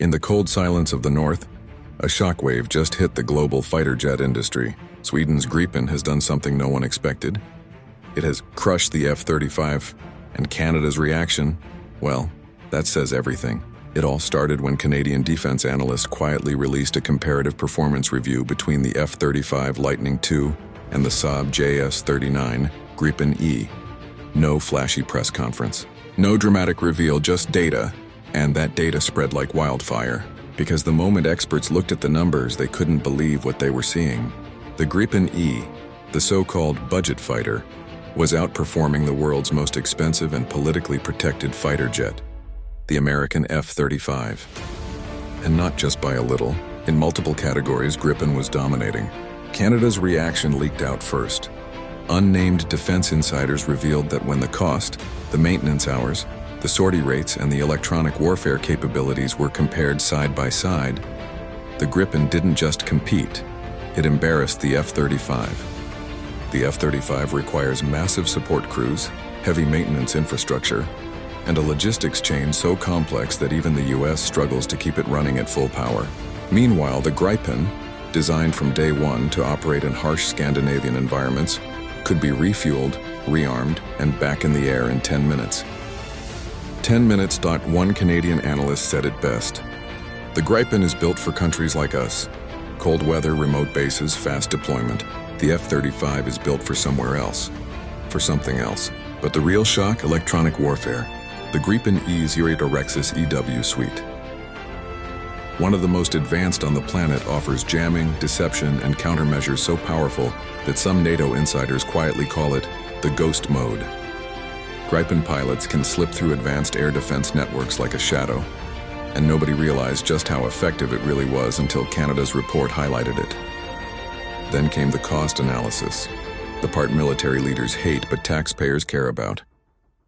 In the cold silence of the north, a shockwave just hit the global fighter jet industry. Sweden's Gripen has done something no one expected. It has crushed the F-35, and Canada's reaction, well, that says everything. It all started when Canadian defense analysts quietly released a comparative performance review between the F-35 Lightning II and the Saab JS-39 Gripen E. No flashy press conference. No dramatic reveal, just data, and that data spread like wildfire. Because the moment experts looked at the numbers, they couldn't believe what they were seeing. The Gripen E, the so-called budget fighter, was outperforming the world's most expensive and politically protected fighter jet, the American F-35. And not just by a little. In multiple categories, Gripen was dominating. Canada's reaction leaked out first. Unnamed defense insiders revealed that when the cost, the maintenance hours, the sortie rates, and the electronic warfare capabilities were compared side by side, the Gripen didn't just compete, it embarrassed the F-35. The F-35 requires massive support crews, heavy maintenance infrastructure, and a logistics chain so complex that even the US struggles to keep it running at full power. Meanwhile, the Gripen, designed from day one to operate in harsh Scandinavian environments, could be refueled, rearmed, and back in the air in 10 minutes. 10 minutes. One Canadian analyst said it best. The Gripen is built for countries like us. Cold weather, remote bases, fast deployment. The F-35 is built for somewhere else. For something else. But the real shock, electronic warfare. The Gripen E's Rexus EW suite. One of the most advanced on the planet, offers jamming, deception, and countermeasures so powerful that some NATO insiders quietly call it the ghost mode. Gripen pilots can slip through advanced air defense networks like a shadow, and nobody realized just how effective it really was until Canada's report highlighted it. Then came the cost analysis, the part military leaders hate but taxpayers care about.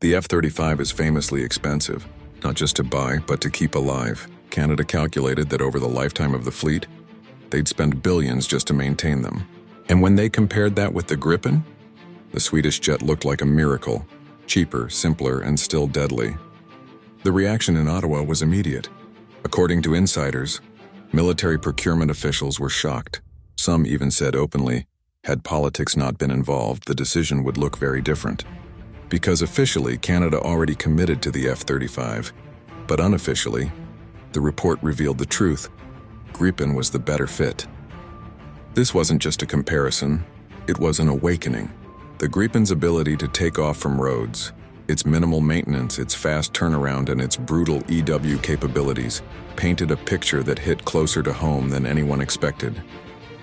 The F-35 is famously expensive, not just to buy, but to keep alive. Canada calculated that over the lifetime of the fleet, they'd spend billions just to maintain them. And when they compared that with the Gripen, the Swedish jet looked like a miracle, cheaper, simpler, and still deadly. The reaction in Ottawa was immediate. According to insiders, military procurement officials were shocked. Some even said openly, had politics not been involved, the decision would look very different. Because officially, Canada already committed to the F-35, but unofficially, the report revealed the truth. Gripen was the better fit. This wasn't just a comparison, it was an awakening. The Gripen's ability to take off from roads, its minimal maintenance, its fast turnaround, and its brutal EW capabilities painted a picture that hit closer to home than anyone expected.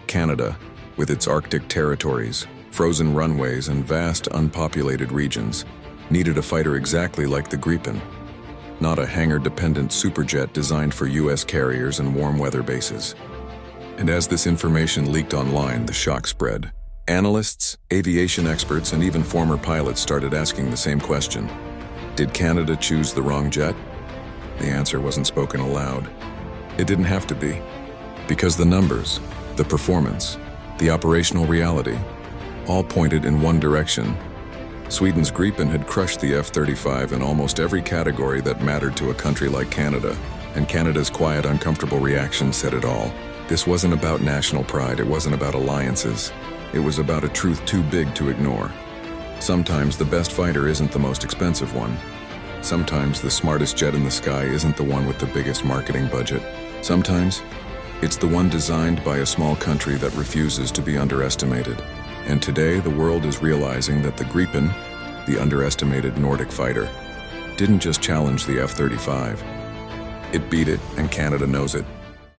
Canada, with its Arctic territories, frozen runways, and vast unpopulated regions, needed a fighter exactly like the Gripen. Not a hangar-dependent superjet designed for US carriers and warm weather bases. And as this information leaked online, the shock spread. Analysts, aviation experts, and even former pilots started asking the same question. Did Canada choose the wrong jet? The answer wasn't spoken aloud. It didn't have to be. Because the numbers, the performance, the operational reality, all pointed in one direction. Sweden's Gripen had crushed the F-35 in almost every category that mattered to a country like Canada, and Canada's quiet, uncomfortable reaction said it all. This wasn't about national pride, it wasn't about alliances. It was about a truth too big to ignore. Sometimes the best fighter isn't the most expensive one. Sometimes the smartest jet in the sky isn't the one with the biggest marketing budget. Sometimes it's the one designed by a small country that refuses to be underestimated. And today, the world is realizing that the Gripen, the underestimated Nordic fighter, didn't just challenge the F-35. It beat it, and Canada knows it.